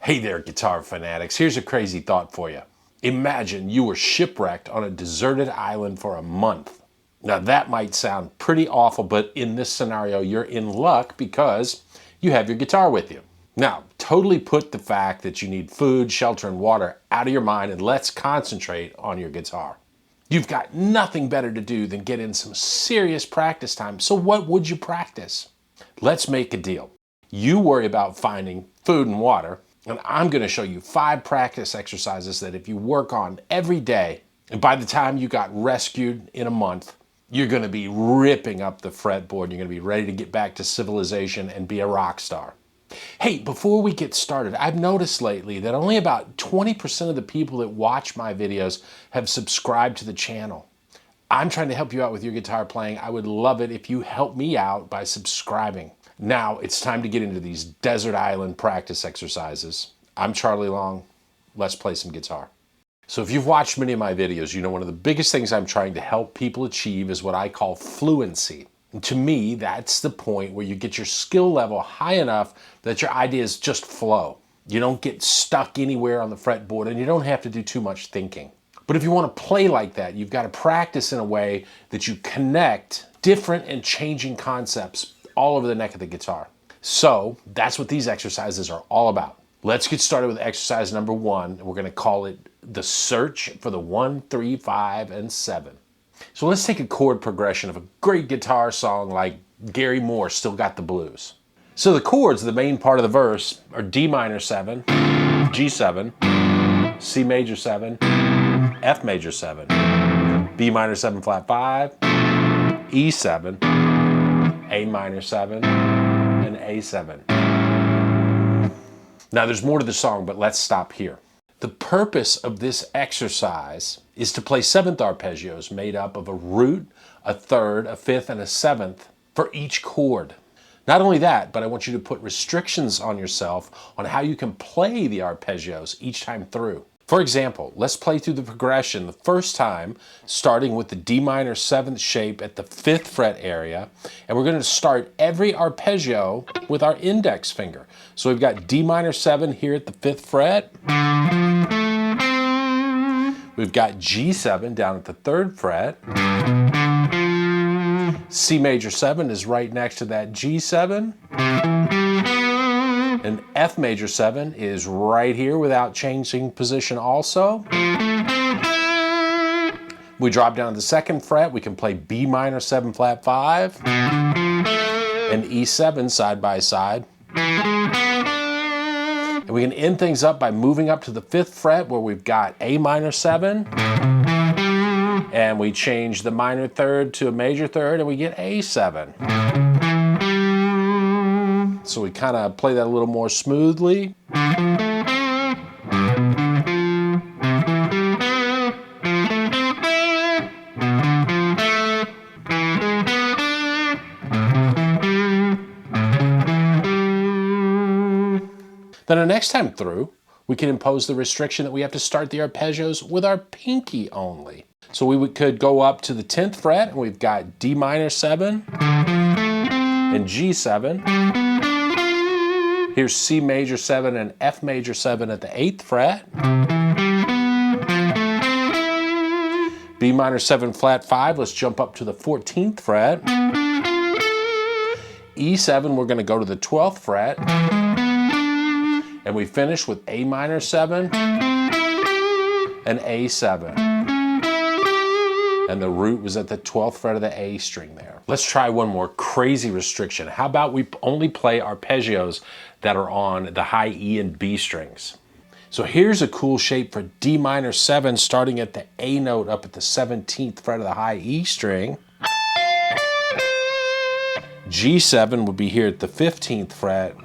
Hey there, guitar fanatics. Here's a crazy thought for you. Imagine you were shipwrecked on a deserted island for a month. Now that might sound pretty awful, but in this scenario, you're in luck because you have your guitar with you. Now, totally put the fact that you need food, shelter, and water out of your mind, and let's concentrate on your guitar. You've got nothing better to do than get in some serious practice time. So what would you practice? Let's make a deal. You worry about finding food and water, and I'm going to show you 5 practice exercises that if you work on every day, and by the time you got rescued in a month, you're going to be ripping up the fretboard. You're going to be ready to get back to civilization and be a rock star. Hey, before we get started, I've noticed lately that only about 20% of the people that watch my videos have subscribed to the channel. I'm trying to help you out with your guitar playing. I would love it if you help me out by subscribing. Now it's time to get into these desert island practice exercises. I'm Charlie Long. Let's play some guitar. So if you've watched many of my videos, you know one of the biggest things I'm trying to help people achieve is what I call fluency. And to me, that's the point where you get your skill level high enough that your ideas just flow. You don't get stuck anywhere on the fretboard and you don't have to do too much thinking. But if you want to play like that, you've got to practice in a way that you connect different and changing concepts all over the neck of the guitar. So that's what these exercises are all about. Let's get started with exercise number 1. We're going to call it the search for the 1, 3, 5, and 7. So let's take a chord progression of a great guitar song like Gary Moore, Still Got the Blues. So the chords, the main part of the verse, are D minor 7, G7, C major 7, F major 7, B minor 7 flat 5, E7, A minor 7, and A7. Now there's more to the song, but let's stop here. The purpose of this exercise is to play 7th arpeggios made up of a root, a 3rd, a 5th, and a 7th for each chord. Not only that, but I want you to put restrictions on yourself on how you can play the arpeggios each time through. For example, let's play through the progression the first time, starting with the D minor 7th shape at the 5th fret area, and we're going to start every arpeggio with our index finger. So we've got D minor 7 here at the 5th fret. We've got G7 down at the 3rd fret. C major 7 is right next to that G7. And F major 7 is right here without changing position also. We drop down to the 2nd fret. We can play B minor 7 flat 5 and E7 side by side. And we can end things up by moving up to the 5th fret where we've got A minor 7. And we change the minor 3rd to a major 3rd and we get A7. So we kind of play that a little more smoothly. Then the next time through, we can impose the restriction that we have to start the arpeggios with our pinky only. So we could go up to the 10th fret and we've got D minor 7 and G7. Here's C major 7 and F major 7 at the 8th fret. B minor 7 flat 5, let's jump up to the 14th fret. E7, we're going to go to the 12th fret. And we finish with A minor 7 and A7. And the root was at the 12th fret of the A string there. Let's try one more crazy restriction. How about we only play arpeggios that are on the high E and B strings? So here's a cool shape for D minor 7 starting at the A note up at the 17th fret of the high E string. G7 would be here at the 15th fret.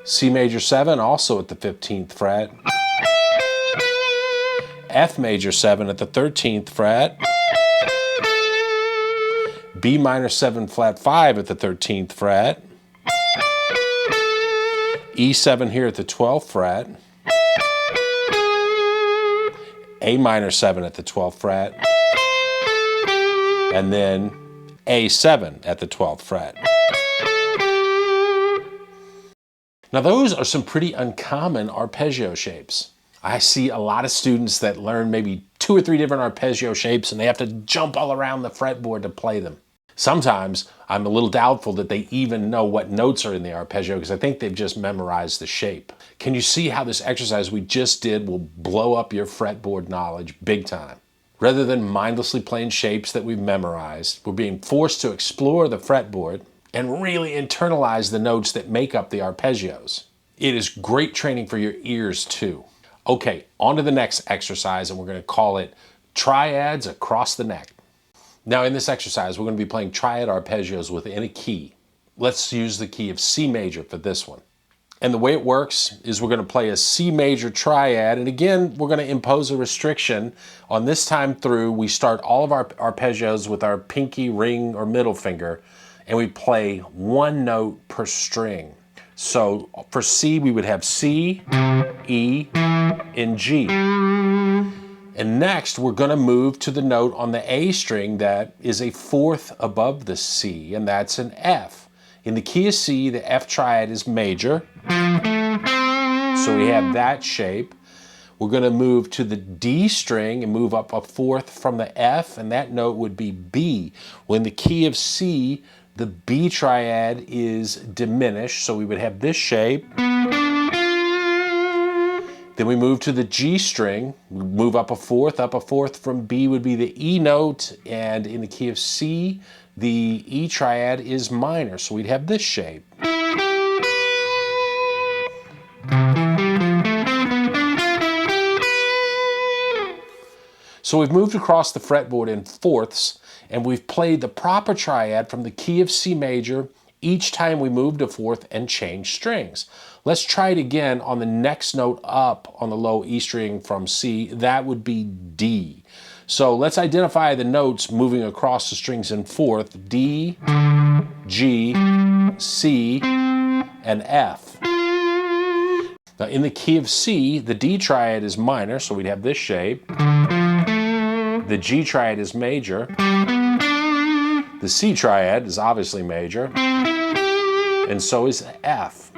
C major 7 also at the 15th fret. F major 7 at the 13th fret. B minor 7 flat 5 at the 13th fret. E7 here at the 12th fret. A minor 7 at the 12th fret. And then A7 at the 12th fret. Now those are some pretty uncommon arpeggio shapes. I see a lot of students that learn maybe 2 or 3 different arpeggio shapes and they have to jump all around the fretboard to play them. Sometimes I'm a little doubtful that they even know what notes are in the arpeggio because I think they've just memorized the shape. Can you see how this exercise we just did will blow up your fretboard knowledge big time? Rather than mindlessly playing shapes that we've memorized, we're being forced to explore the fretboard and really internalize the notes that make up the arpeggios. It is great training for your ears too. Okay, on to the next exercise, and we're going to call it triads across the neck. Now in this exercise, we're going to be playing triad arpeggios within a key. Let's use the key of C major for this one. And the way it works is we're going to play a C major triad, and again, we're going to impose a restriction. On this time through, we start all of our arpeggios with our pinky, ring, or middle finger, and we play 1 note per string. So for C, we would have C, E, and G. And next, we're going to move to the note on the A string that is a 4th above the C, and that's an F. In the key of C, the F triad is major, so we have that shape. We're going to move to the D string and move up a 4th from the F, and that note would be B. Well, in the key of C, the B triad is diminished, so we would have this shape. Then we move to the G string, we move up a 4th from B would be the E note, and in the key of C, the E triad is minor, so we'd have this shape. So we've moved across the fretboard in 4ths, and we've played the proper triad from the key of C major each time we moved a 4th and changed strings. Let's try it again on the next note up on the low E string from C. That would be D. So let's identify the notes moving across the strings in 4th: D, G, C, and F. Now in the key of C, the D triad is minor, so we'd have this shape. The G triad is major. The C triad is obviously major. And so is F.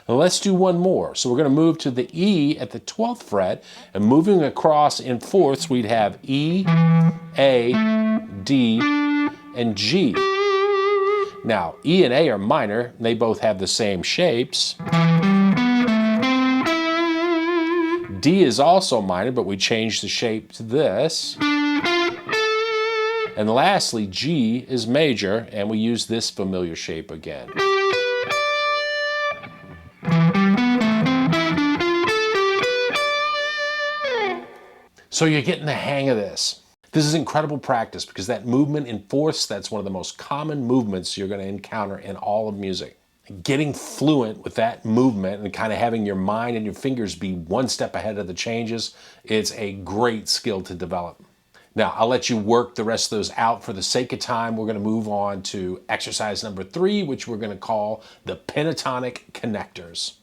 Now let's do one more. So we're going to move to the E at the 12th fret, and moving across in 4ths, we'd have E, A, D, and G. Now, E and A are minor, and they both have the same shapes. D is also minor, but we changed the shape to this. And lastly, G is major, and we use this familiar shape again. So you're getting the hang of this. This is incredible practice because that movement in 4ths, that's one of the most common movements you're going to encounter in all of music. Getting fluent with that movement and kind of having your mind and your fingers be one step ahead of the changes, it's a great skill to develop. Now, I'll let you work the rest of those out. For the sake of time, we're going to move on to exercise number 3, which we're going to call the pentatonic connectors.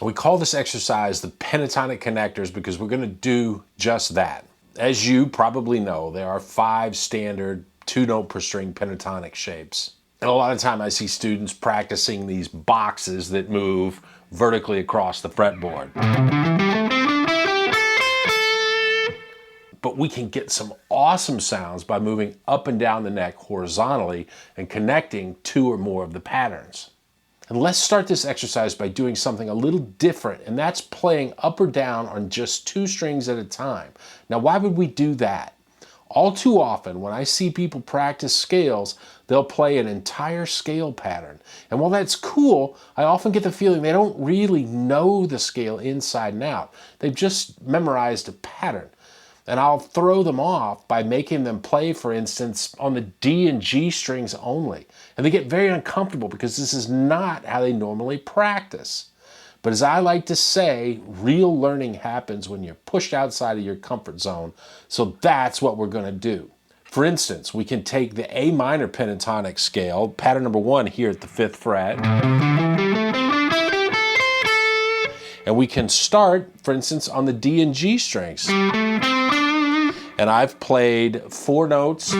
We call this exercise the pentatonic connectors because we're going to do just that. As you probably know, there are 5 standard 2-note per string pentatonic shapes. And a lot of time I see students practicing these boxes that move vertically across the fretboard. But we can get some awesome sounds by moving up and down the neck horizontally and connecting 2 or more of the patterns. And let's start this exercise by doing something a little different, and that's playing up or down on just 2 strings at a time. Now, why would we do that? All too often, when I see people practice scales, they'll play an entire scale pattern. And while that's cool, I often get the feeling they don't really know the scale inside and out. They've just memorized a pattern. And I'll throw them off by making them play, for instance, on the D and G strings only. And they get very uncomfortable because this is not how they normally practice. But as I like to say, real learning happens when you're pushed outside of your comfort zone. So that's what we're going to do. For instance, we can take the A minor pentatonic scale, pattern number 1 here at the 5th fret. And we can start, for instance, on the D and G strings. And I've played 4 notes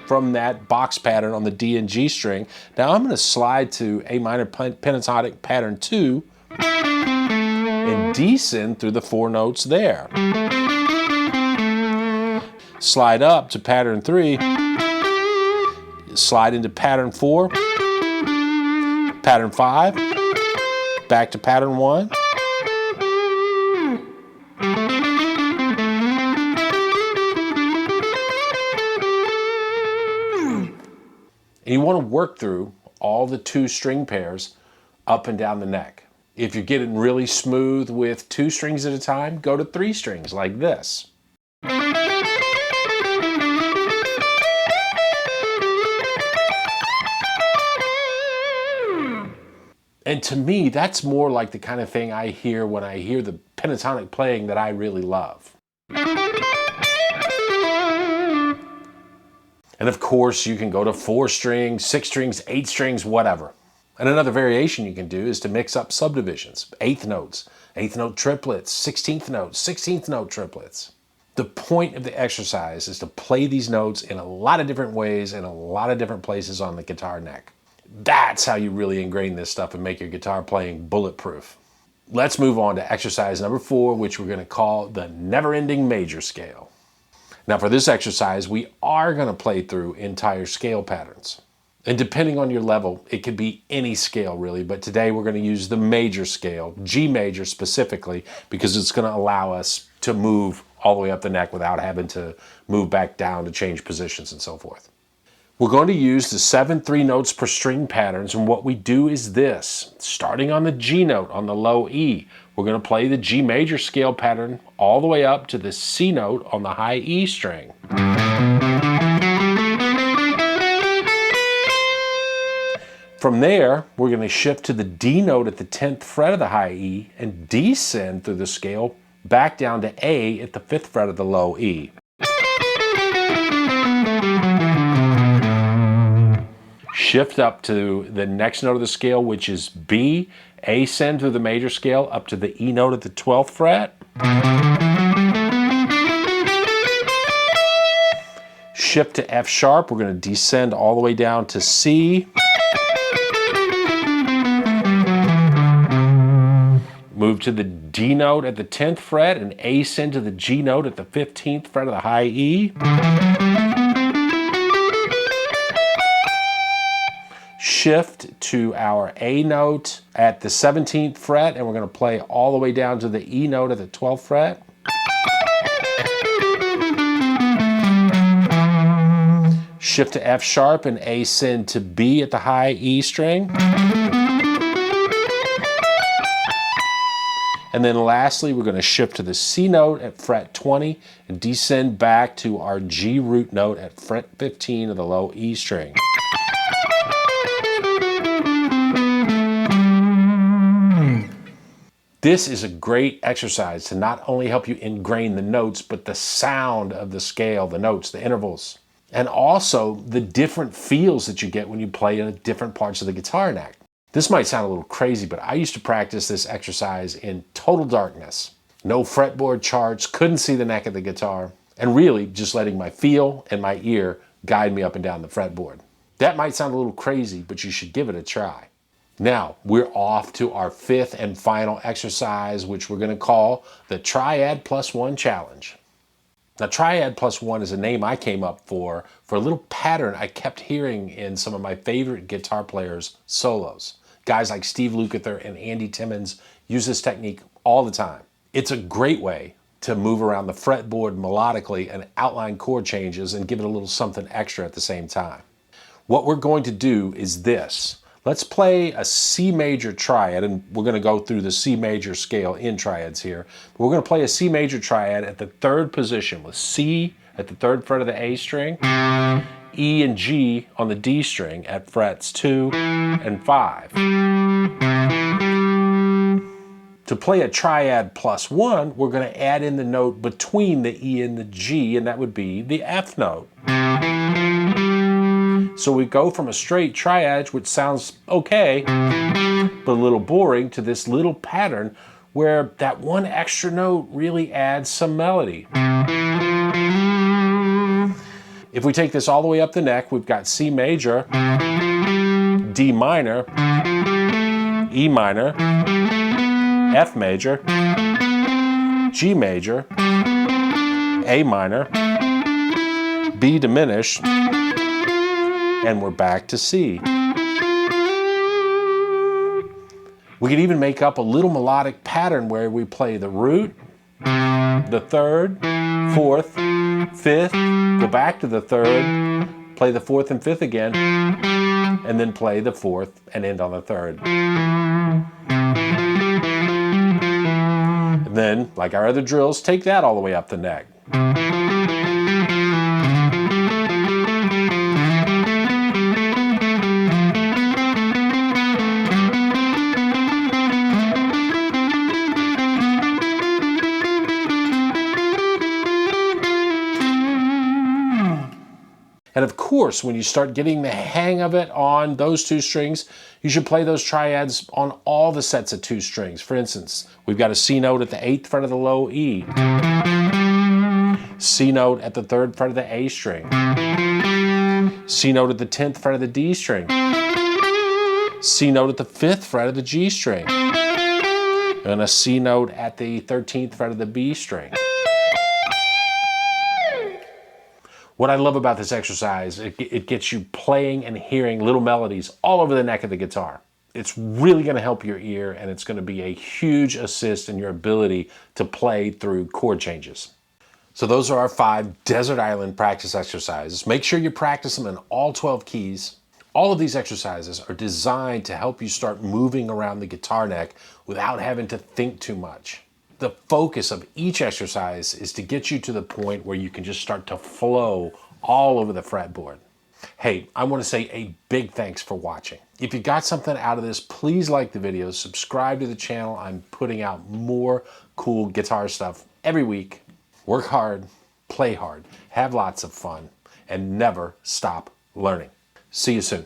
from that box pattern on the D and G string. Now I'm going to slide to A minor pentatonic pattern 2 and descend through the 4 notes there. Slide up to pattern 3, slide into pattern 4, pattern 5, back to pattern 1. And you want to work through all the 2 string pairs up and down the neck. If you're getting really smooth with 2 strings at a time, go to 3 strings like this. And to me, that's more like the kind of thing I hear when I hear the pentatonic playing that I really love. And of course, you can go to 4 strings, 6 strings, 8 strings, whatever. And another variation you can do is to mix up subdivisions, 8th notes, 8th note triplets, 16th notes, 16th note triplets. The point of the exercise is to play these notes in a lot of different ways in a lot of different places on the guitar neck. That's how you really ingrain this stuff and make your guitar playing bulletproof. Let's move on to exercise number 4, which we're going to call the never-ending major scale. Now for this exercise, we are going to play through entire scale patterns. And depending on your level, it could be any scale really, but today we're going to use the major scale, G major specifically, because it's going to allow us to move all the way up the neck without having to move back down to change positions and so forth. We're going to use the 7 3 notes per string patterns, and what we do is this. Starting on the G note on the low E, we're going to play the G major scale pattern all the way up to the C note on the high E string. From there, we're going to shift to the D note at the 10th fret of the high E and descend through the scale back down to A at the 5th fret of the low E. Shift up to the next note of the scale, which is B, ascend through the major scale up to the E note at the 12th fret. Shift to F sharp, we're going to descend all the way down to C. Move to the D note at the 10th fret and ascend to the G note at the 15th fret of the high E. Shift to our A note at the 17th fret, and we're going to play all the way down to the E note at the 12th fret. Shift to F sharp and ascend to B at the high E string. And then lastly, we're going to shift to the C note at fret 20 and descend back to our G root note at fret 15 of the low E string. This is a great exercise to not only help you ingrain the notes, but the sound of the scale, the notes, the intervals, and also the different feels that you get when you play in different parts of the guitar neck. This might sound a little crazy, but I used to practice this exercise in total darkness. No fretboard charts, couldn't see the neck of the guitar, and really just letting my feel and my ear guide me up and down the fretboard. That might sound a little crazy, but you should give it a try. Now, we're off to our 5th and final exercise, which we're going to call the Triad Plus 1 Challenge. Now, Triad Plus 1 is a name I came up for a little pattern I kept hearing in some of my favorite guitar players' solos. Guys like Steve Lukather and Andy Timmons use this technique all the time. It's a great way to move around the fretboard melodically and outline chord changes and give it a little something extra at the same time. What we're going to do is this. Let's play a C major triad, and we're going to go through the C major scale in triads here. We're going to play a C major triad at the 3rd position with C at the 3rd fret of the A string, E and G on the D string at frets 2 and 5. To play a Triad Plus 1, we're going to add in the note between the E and the G, and that would be the F note. So we go from a straight triad, which sounds okay, but a little boring, to this little pattern where that one extra note really adds some melody. If we take this all the way up the neck, we've got C major, D minor, E minor, F major, G major, A minor, B diminished, and we're back to C. We could even make up a little melodic pattern where we play the root, the third, fourth, fifth, go back to the third, play the fourth and fifth again, and then play the fourth and end on the third. And then, like our other drills, take that all the way up the neck. And of course, when you start getting the hang of it on those two strings, you should play those triads on all the sets of two strings. For instance, we've got a C note at the 8th fret of the low E, C note at the 3rd fret of the A string, C note at the 10th fret of the D string, C note at the 5th fret of the G string, and a C note at the 13th fret of the B string. What I love about this exercise, it gets you playing and hearing little melodies all over the neck of the guitar. It's really going to help your ear, and it's going to be a huge assist in your ability to play through chord changes. So those are our 5 desert island practice exercises. Make sure you practice them in all 12 keys. All of these exercises are designed to help you start moving around the guitar neck without having to think too much. The focus of each exercise is to get you to the point where you can just start to flow all over the fretboard. Hey, I want to say a big thanks for watching. If you got something out of this, please like the video, subscribe to the channel. I'm putting out more cool guitar stuff every week. Work hard, play hard, have lots of fun, and never stop learning. See you soon.